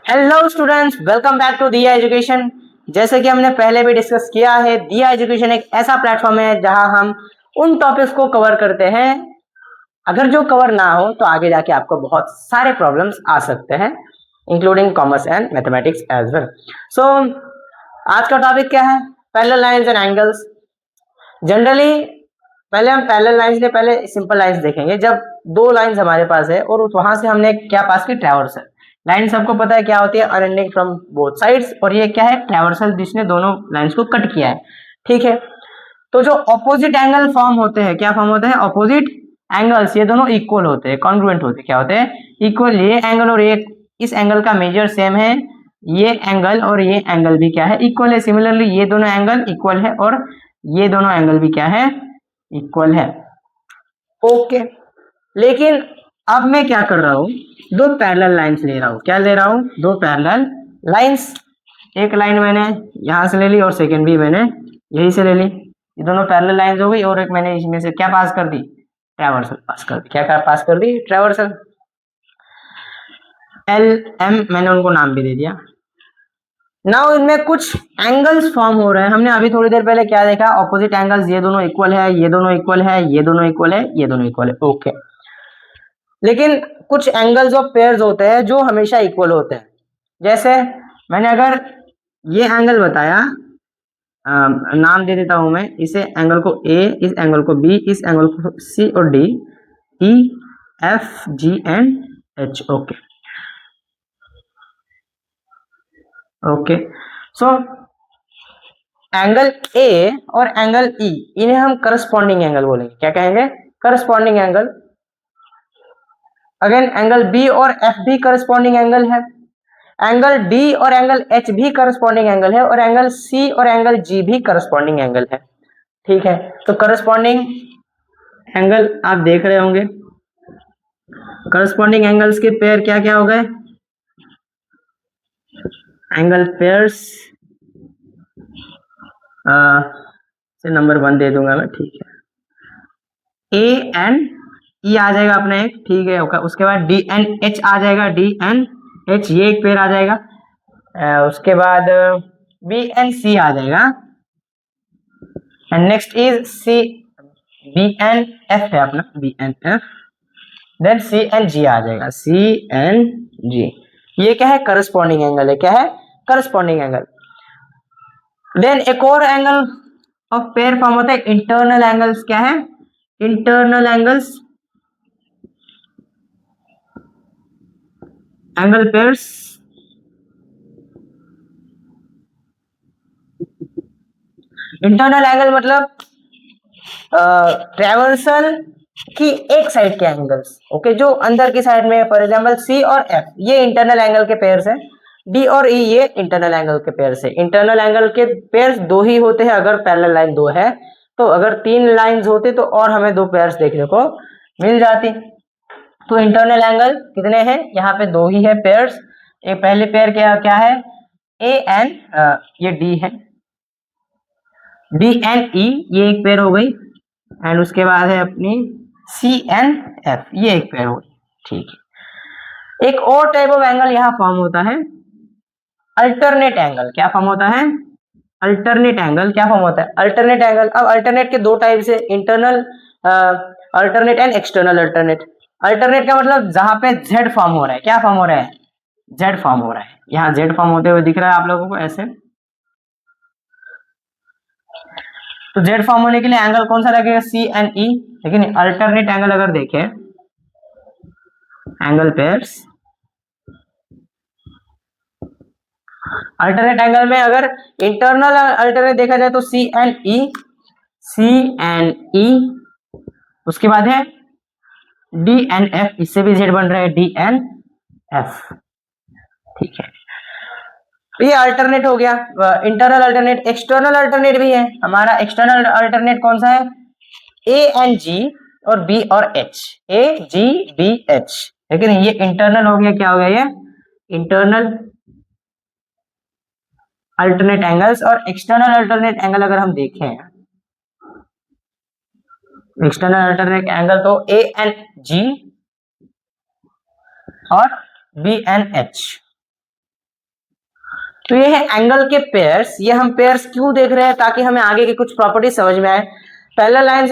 Hello students, welcome back to Diya Education. जैसे कि हमने पहले भी डिस्कस किया है, दिया एजुकेशन एक ऐसा प्लेटफॉर्म है जहां हम उन टॉपिक्स को कवर करते हैं, अगर जो कवर ना हो तो आगे जाके आपको बहुत सारे प्रॉब्लम्स आ सकते हैं, including commerce and mathematics as well. So आज का टॉपिक क्या है? Parallel lines and angles. Generally पहले हम पैरेलल लाइंस ने पहले सिंपल लाइंस देखेंगे। जब दो लाइंस हमारे पास है और वहां से हमने क्या पास की? Traversal line. सबको पता है क्या होती है? Unending from both sides. और ये क्या है? ट्रैवर्सल, जिसने दोनों लाइंस को कट किया है। ठीक है, तो जो ऑपोजिट एंगल फॉर्म होते हैं, क्या फॉर्म होते हैं? Opposite angles. ये दोनों इक्वल होते हैं, कॉन्ग्रुएंट होते हैं। क्या होते हैं? इक्वल। ये एंगल और ये इस एंगल का मेजर सेम है, ये एंगल और ये एंगल भी क्या है? इक्वल है। सिमिलरली ये दोनों एंगल इक्वल है और ये दोनों एंगल भी क्या है? इक्वल है। ओके, लेकिन अब मैं क्या कर रहा हूं? दो पैरेलल लाइंस ले रहा हूं। क्या ले रहा हूं? दो पैरेलल लाइंस। एक लाइन मैंने यहां से ले ली और सेकंड भी मैंने यही से ले ली। ये दोनों पैरेलल लाइंस हो गई और एक मैंने इसमें से क्या पास कर दी? ट्रैवर्सल पास कर दी। क्या पास कर दी? ट्रैवर्सल। एल एम मैंने उनको नाम भी दे दिया। नाउ इनमें कुछ एंगल्स फॉर्म हो रहे हैं। हमने अभी थोड़ी देर पहले क्या देखा? Opposite angles. ये दोनों इक्वल है, ये दोनों इक्वल है, ये दोनों इक्वल है, ये दोनों इक्वल है। ओके, लेकिन कुछ एंगल्स ऑफ पेयर्स होते हैं जो हमेशा इक्वल होते हैं। जैसे मैंने अगर ये एंगल बताया, नाम दे देता हूं मैं इसे, एंगल को ए, इस एंगल को बी, इस एंगल को सी और D, E F G and H. Okay okay, so angle A और एंगल ई, इन्हें हम करस्पॉन्डिंग एंगल बोलेंगे। क्या कहेंगे? Corresponding angle. Again angle B और एफ भी करस्पॉन्डिंग एंगल है। एंगल डी और एंगल एच भी करस्पॉन्डिंग एंगल है और एंगल सी और एंगल जी भी करस्पॉन्डिंग एंगल है। ठीक है, तो करस्पॉन्डिंग एंगल आप देख रहे होंगे। करस्पॉन्डिंग एंगल्स के पेयर क्या क्या हो गए? एंगल पेयर्स से नंबर 1 दे दूंगा मैं। ठीक है, ए एन ई आ जाएगा अपना एक। ठीक है, उसके बाद डी एन एच आ जाएगा, डी एन एच ये एक पेयर आ जाएगा। उसके बाद बी एन सी आ जाएगा and next is C, B N F है अपना, B N F. Then C N G आ जाएगा, सी एन जी। ये क्या है? करस्पॉन्डिंग एंगल है। क्या है? Corresponding angle. देन एक और एंगल ऑफ पेयर फॉर्म होता है इंटरनल एंगल्स। क्या है? Internal angles, angle pairs. Internal angle मतलब ट्रैवर्सल की एक साइड के एंगल्स। ओके, जो अंदर की साइड में, फॉर एग्जांपल सी और एफ, ये इंटरनल एंगल के पेयर्स है। डी और ई ये इंटरनल एंगल के पेयर्स है। इंटरनल एंगल के पेयर्स दो ही होते हैं अगर पैरेलल लाइन दो है। तो अगर 3 लाइंस होते तो और हमें 2 पेयर्स देखने को मिल जाती। तो इंटरनल एंगल कितने हैं? यहाँ पे 2 ही है पेयर्स। एक पहले पेयर क्या क्या है? ए एन, ये डी है, डी एन ई ये एक पेयर हो गई। एंड उसके बाद है अपनी सी एन एफ, ये एक पेयर हो गई। ठीक है, एक और टाइप ऑफ एंगल यहाँ फॉर्म होता है अल्टरनेट एंगल। क्या फॉर्म होता है? Alternate angle. क्या फॉर्म होता है? Alternate angle. अब अल्टरनेट के दो टाइप है, internal alternate and external alternate. Alternate का मतलब जहां पे जेड फॉर्म हो रहा है। क्या फॉर्म हो रहा है? जेड फॉर्म हो रहा है। यहाँ जेड फॉर्म होते हुए दिख रहा है आप लोगों को ऐसे। तो जेड फॉर्म होने के लिए एंगल कौन सा लगेगा? सी एंड ई। लेकिन अल्टरनेट एंगल अगर देखें, एंगल पेयर्स, अल्टरनेट एंगल में अगर इंटरनल अल्टरनेट देखा जाए तो सी एंड ई, सी एंड ई। उसके बाद है डी एन एफ, इससे भी जेड बन रहा है, डी एन एफ। ठीक है, तो ये अल्टरनेट हो गया इंटरनल अल्टरनेट। एक्सटर्नल अल्टरनेट भी है हमारा। एक्सटर्नल अल्टरनेट कौन सा है? ए एन जी और बी और एच, ए जी बी एच। लेकिन ये इंटरनल हो गया। क्या हो गया ये? Internal alternate angles. और एक्सटर्नल अल्टरनेट एंगल अगर हम देखें, एक्सटर्नल अल्टरनेट एंगल तो ए एन जी और बी एन एच। तो ये है एंगल के पेयर्स। ये हम पेयर्स क्यों देख रहे हैं, ताकि हमें आगे की कुछ प्रॉपर्टी समझ में आए। पैरेलल लाइंस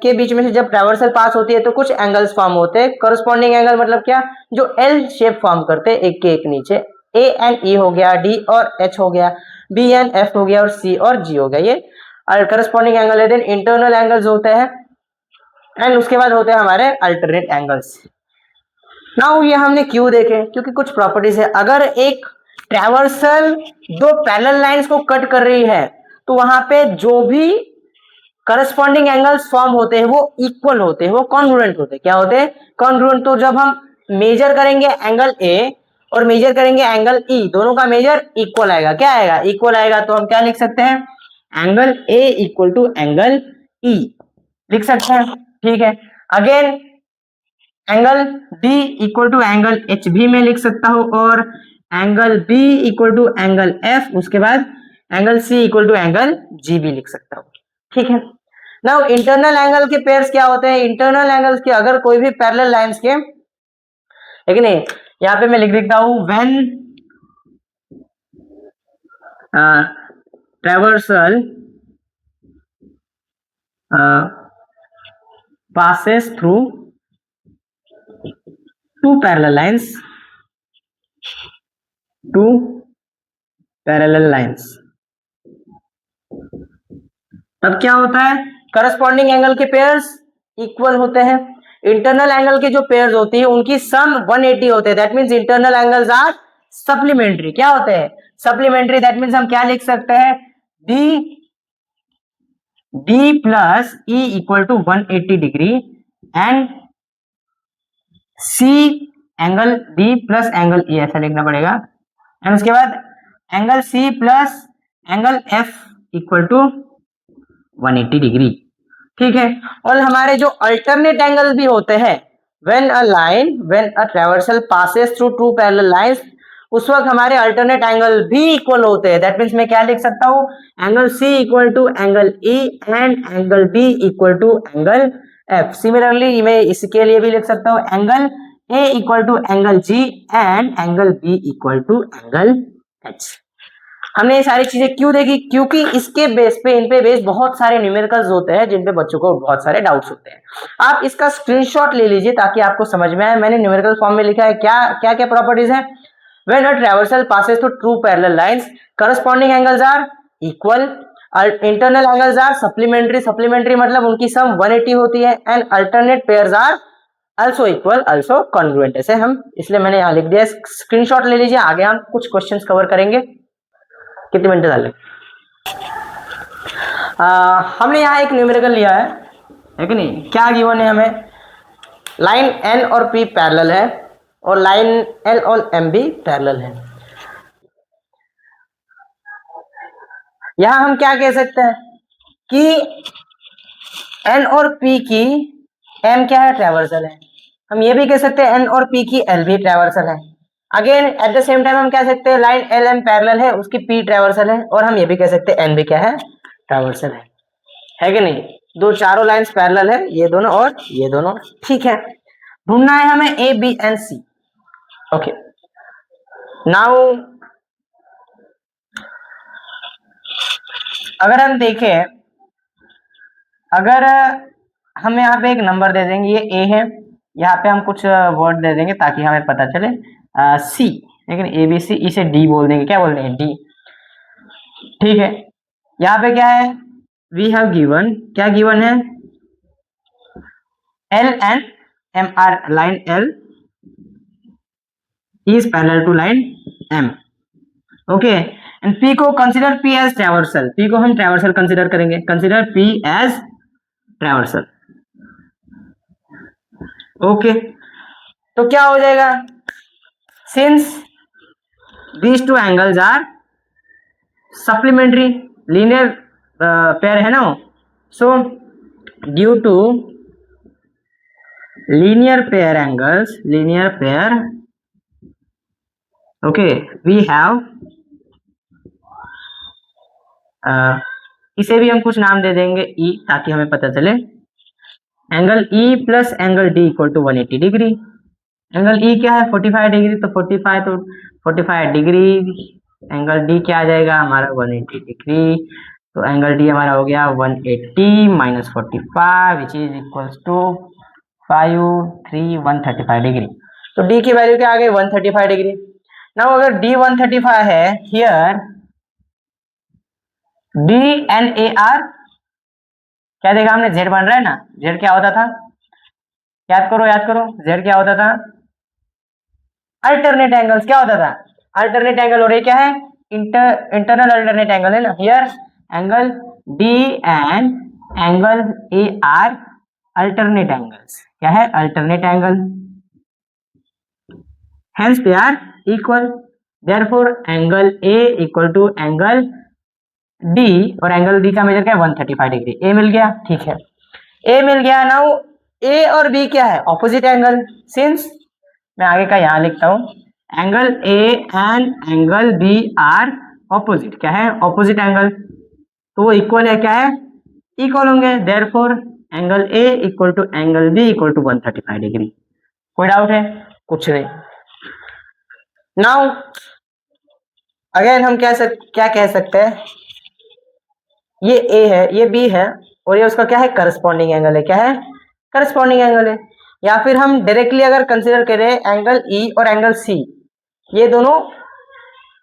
के बीच में से जब ट्रैवर्सल पास होती है तो कुछ एंगल्स फॉर्म होते हैं। करस्पॉन्डिंग एंगल मतलब क्या, जो एल शेप फॉर्म करते हैं एक के एक नीचे। ए एंड ई हो गया, डी और एच हो गया, बी एंड एफ हो गया, और सी और जी हो गया। ये करस्पॉन्डिंग एंगल है। देन इंटरनल एंगल्स होते हैं, एंड उसके बाद होते हैं हमारे अल्टरनेट एंगल्स। नाउ ये हमने क्यों देखे, क्योंकि कुछ प्रॉपर्टीज है। अगर एक ट्रैवर्सल दो पैरेलल लाइंस को कट कर रही है तो वहां पे जो भी करस्पॉन्डिंग एंगल्स फॉर्म होते हैं वो इक्वल होते हैं, वो कॉन्ग्रुएंट होते हैं। क्या होते हैं? कॉन्ग्रुएंट। तो जब हम मेजर करेंगे एंगल ए और मेजर करेंगे एंगल ई, दोनों का मेजर इक्वल आएगा। क्या आएगा? इक्वल आएगा। तो हम क्या लिख सकते हैं? Angle A equal to angle E लिख सकते हैं। ठीक है। Again angle D equal to angle H भी मैं लिख सकता हूं, और angle B equal to angle F, उसके बाद angle C equal to angle G भी लिख सकता हूं। ठीक है। नाउ इंटरनल एंगल के पेयर्स क्या होते हैं? इंटरनल एंगल्स के अगर कोई भी पैरेलल लाइंस के, ठीक है, यहां पे मैं लिख देता हूं when traversal passes through two parallel lines, तब क्या होता है? करस्पॉन्डिंग एंगल के पेयर्स इक्वल होते हैं। इंटरनल एंगल के जो पेयर्स होती है उनकी सम 180 होते हैं। That means internal angles are supplementary. क्या होते हैं? सप्लीमेंट्री। दैट मींस हम क्या लिख सकते हैं? D plus E equal to 180 degree and C angle D plus angle E, ऐसा लिखना पड़ेगा। एंड उसके बाद angle C plus angle F equal to 180 degree. ठीक है। और हमारे जो अल्टरनेट एंगल भी होते हैं, when a traversal passes through two parallel lines, उस वक्त हमारे अल्टरनेट एंगल भी इक्वल होते हैं। दैट मींस मैं क्या लिख सकता हूं? Angle C equal to angle E and angle B equal to angle F. Similarly मैं इसके लिए भी लिख सकता हूं angle A equal to angle G and angle B equal to angle H. हमने ये सारी चीजें क्यों देखी? क्योंकि इसके बेस पे, इन पे बेस बहुत सारे न्यूमेरिकल्स होते हैं जिन पे बच्चों को बहुत सारे डाउट्स होते हैं। आप इसका स्क्रीनशॉट ले लीजिए ताकि आपको समझ में आए। मैंने न्यूमेरिकल फॉर्म में लिखा है। क्या क्या क्या प्रॉपर्टीज है? When a traversal passes through two parallel lines, corresponding angles are equal, internal angles are supplementary. Supplementary मतलब उनकी सम 180 होती है, and alternate pairs are also equal, also congruent. ऐसे हम, इसलिए मैंने यहाँ लिख दिया। स्क्रीनशॉट ले लीजिए। आगे हम कुछ क्वेश्चंस कवर करेंगे। कितने मिनट डाले? हमने यहाँ एक न्यूमेरिकल लिया है कि नहीं? क्या गिवन है हमें? लाइन एन और पी पैरेलल है, और लाइन एल और एम भी पैरेलल है। यहां हम क्या कह सकते हैं कि एन और पी की एम क्या है? ट्रैवर्सल है। हम ये भी कह सकते हैं एन और पी की एल भी ट्रैवर्सल है। Again at the same time हम कह सकते हैं लाइन एल एम पैरेलल है, उसकी पी ट्रैवर्सल है, और हम ये भी कह सकते हैं एन भी क्या है? ट्रैवर्सल है कि नहीं? दो चारों लाइंस पैरेलल है, ये दोनों और ये दोनों। ठीक है। ढूंढना है हमें A B and C. Okay. Now अगर हम देखें, अगर हम यहाँ पे एक नंबर दे देंगे, ये ए है, यहाँ पे हम कुछ वर्ड दे देंगे ताकि हमें पता चले सी, लेकिन ए बी सी, इसे डी बोल देंगे। क्या बोल देंगे? डी। ठीक है। यहाँ पे क्या है? वी हैव गिवन, क्या गिवन है? L and M are, line L is parallel to line M. Okay. And P को consider P as traversal, P को हम ट्रैवर्सल कंसिडर करेंगे। Consider P as traversal. Okay. तो क्या हो जाएगा? Since these two angles are supplementary, linear pair है ना, so due to linear pair angles, linear pair, okay, we have, इसे भी हम कुछ नाम दे देंगे ई, ताकि हमें पता चले। Angle E plus angle D equal to 180 degree. Angle E क्या है? 45 डिग्री, तो 45 डिग्री एंगल डी क्या आ जाएगा हमारा 180 डिग्री। तो एंगल डी हमारा हो गया 180 minus 45 which is equals to 5 3 135 degree. तो डी की वैल्यू क्या आ गई 135 डिग्री। नाउ अगर डी 135 है, here D and A R क्या देखा हमने, जेड बन रहा है ना। जेड क्या होता था, याद करो जेड क्या होता था, अल्टरनेट एंगल्स क्या होता था, अल्टरनेट एंगल। और ये क्या है, इंटरनल अल्टरनेट एंगल है ना। Here angle D and angle A are alternate angles. क्या है, alternate angle, hence they are equal, therefore angle A equal to angle D, और एंगल D का मेजर क्या है 135 डिग्री। A मिल गया, ठीक है, A मिल गया। नाउ A और B क्या है, ऑपोजिट एंगल। सिंस मैं आगे का यहां लिखता हूं, angle A and angle B are opposite, क्या है, ऑपोजिट एंगल, तो वो इक्वल है, क्या है, इक्वल होंगे। Therefore angle A equal to angle B equal to 135 degree. कोई डाउट है, कुछ नहीं। नाउ अगेन हम क्या कह सकते हैं, ये ए है, ये बी है, और ये उसका क्या है, करस्पॉन्डिंग एंगल है। क्या है, करस्पॉन्डिंग एंगल है। या फिर हम डायरेक्टली अगर कंसीडर करें एंगल ई और एंगल सी, ये दोनों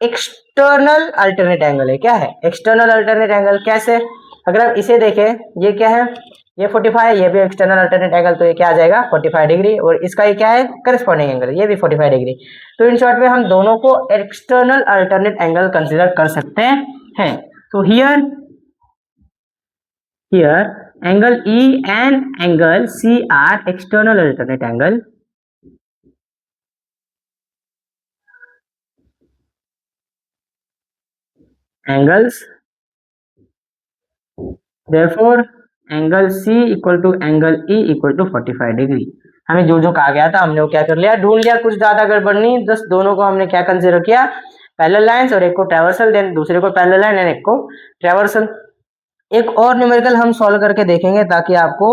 एक्सटर्नल अल्टरनेट एंगल है। क्या है, एक्सटर्नल अल्टरनेट एंगल। कैसे, अगर हम इसे देखें, ये क्या है, ये 45, ये भी एक्सटर्नल अल्टरनेट एंगल, तो ये क्या आ जाएगा 45 डिग्री, और इसका ये क्या है, करस्पॉन्डिंग एंगल, ये भी 45 डिग्री। तो इन शॉर्ट में हम दोनों को एक्सटर्नल अल्टरनेट एंगल कंसीडर कर सकते हैं। तो here angle E and angle C are external alternate angle. Angles, therefore angle C equal to angle E equal to 45 degree. हमें जो कहा गया था हमने वो क्या कर लिया, ढूंढ लिया, कुछ ज्यादा गड़बड़ नहीं। बस दोनों को हमने क्या कंसीडर किया, पैरेलल लाइंस, और एक को ट्रैवर्सल, देन दूसरे को पैरेलल लाइन एंड एक को ट्रैवर्सल। एक और न्यूमेरिकल हम सॉल्व करके देखेंगे ताकि आपको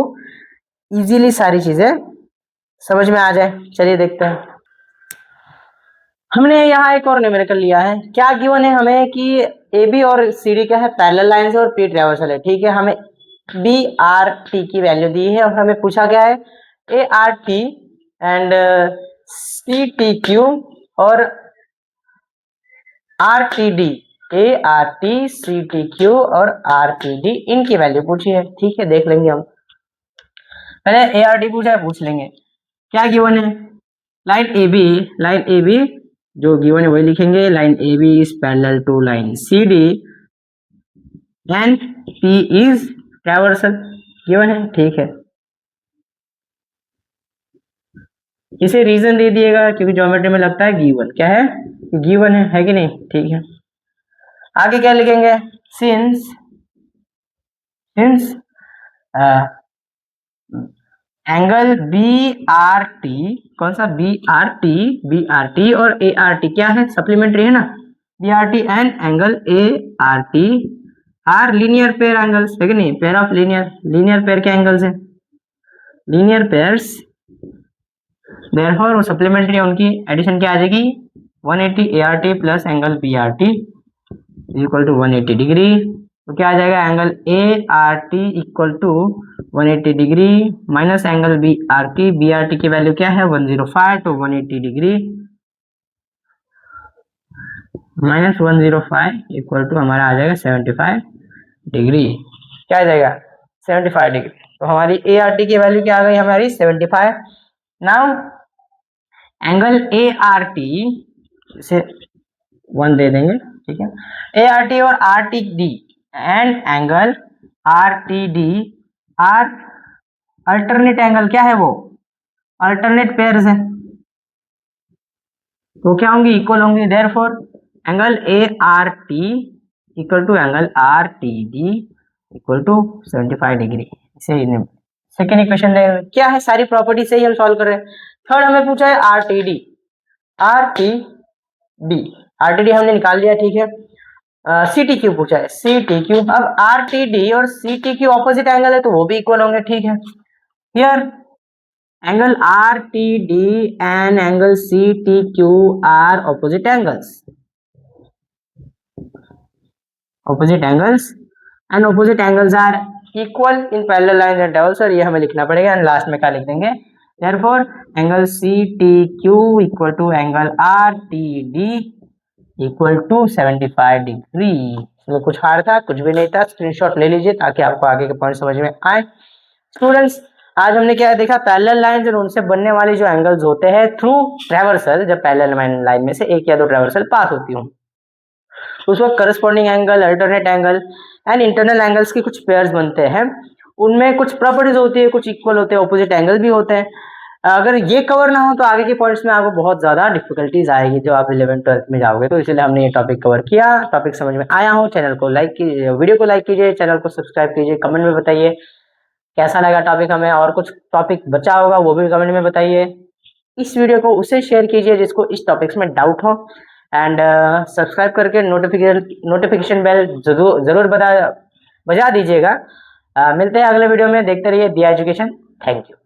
इजीली सारी चीजें समझ में आ जाए। चलिए देखते हैं। हमने यहाँ एक और न्यूमेरिकल लिया है। क्या गिवन है हमें कि ए बी और सी डी क्या है, पैरेलल लाइंस और पी ट्रैवर्सल है। ठीक है, हमें बी आर टी की वैल्यू दी है, और हमें पूछा गया है A R T and C T Q और R T D, A R T C T Q और आर टी डी, इनकी वैल्यू पूछी है। ठीक है, देख लेंगे हम। पहले ए आर टी पूछा है, पूछ लेंगे क्या गिवन है। लाइन ए बी जो गिवन है वही लिखेंगे। Line A B is parallel to line C D and P is traversal, given है। ठीक है, इसे रीजन दे दिएगा क्योंकि ज्योमेट्री में लगता है गिवन। क्या है, गिवन है कि नहीं। ठीक है, आगे क्या लिखेंगे, since angle B R T, कौन सा, बी आर टी और ए आर टी क्या है, सप्लीमेंट्री है ना, B R T and angle A R T are linear pair angles, है कि नहीं, पेयर ऑफ लीनियर पेयर के एंगल्स है, लीनियर पेयर्स। देयरफॉर वो सप्लीमेंट्री, उनकी एडिशन क्या आ जाएगी 180 A R T plus angle B R T equal to 180 degree. तो क्या आ जाएगा, angle A R T equal to 180 degree minus angle B R T की वैल्यू क्या है 105, तो 180 डिग्री माइनस 105 इक्वल टू हमारा आ जाएगा 75 डिग्री। क्या आ जाएगा 75 डिग्री। तो हमारी ए आर टी की वैल्यू क्या आ गई हमारी 75। Now angle A R T से 1 दे देंगे। ठीक है, ए आर टी और R T D and angle R T D R alternate angle, क्या है वो, अल्टरनेट पेयर्स है, तो क्या होंगी, इक्वल होंगी। Therefore angle A R T equal to angle R T D equal to 75 degree. इसे सेकेंड इक्वेशन क्या है, सारी प्रॉपर्टी से ही हम सॉल्व कर रहे हैं। थर्ड हमें पूछा है आर टी डी हमने निकाल लिया। ठीक है, सी टी क्यू पूछा है, सी टी क्यू। अब आर टी डी और C T Q opposite angle है तो वो भी इक्वल होंगे। ठीक है, here angle R T D and angle C T Q are opposite angles. opposite angles and opposite angles are equal in parallel lines and also ये हमें लिखना पड़ेगा and लास्ट में क्या लिख देंगे therefore angle CTQ equal to angle RTD equal to 75 degree. इसमें कुछ हार्ड था, कुछ भी नहीं था, स्क्रीनशॉट ले लीजिए ताकि आपको आगे के पॉइंट समझ में आए। स्टूडेंट्स आज हमने क्या देखा, पैरेलल लाइंस और उनसे बनने वाले जो एंगल्स होते हैं थ्रू ट्रैवर्सल, जब पैरेलल लाइन में से एक या दो ट्रैवर्सल पास होती हूँ उस वक्त corresponding angle, alternate angle and internal angles की कुछ पेयर्स बनते हैं। उनमें कुछ प्रॉपर्टीज होती है, कुछ इक्वल होते हैं, ऑपोजिट एंगल भी होते हैं। अगर ये कवर ना हो तो आगे के पॉइंट्स में आपको बहुत ज्यादा डिफिकल्टीज आएगी जो आप 11th-12th में जाओगे। तो इसलिए हमने ये टॉपिक कवर किया। टॉपिक समझ में आया हो, चैनल को लाइक कीजिए, वीडियो को लाइक कीजिए, चैनल को सब्सक्राइब कीजिए, कमेंट में बताइए कैसा लगा टॉपिक हमें, और कुछ टॉपिक बचा होगा वो भी कमेंट में बताइए। इस वीडियो को उसे शेयर कीजिए जिसको इस टॉपिक्स में डाउट हो एंड सब्सक्राइब करके नोटिफिकेशन बेल जरूर बजा दीजिएगा। मिलते हैं अगले वीडियो में, देखते रहिए दिया एजुकेशन। Thank you.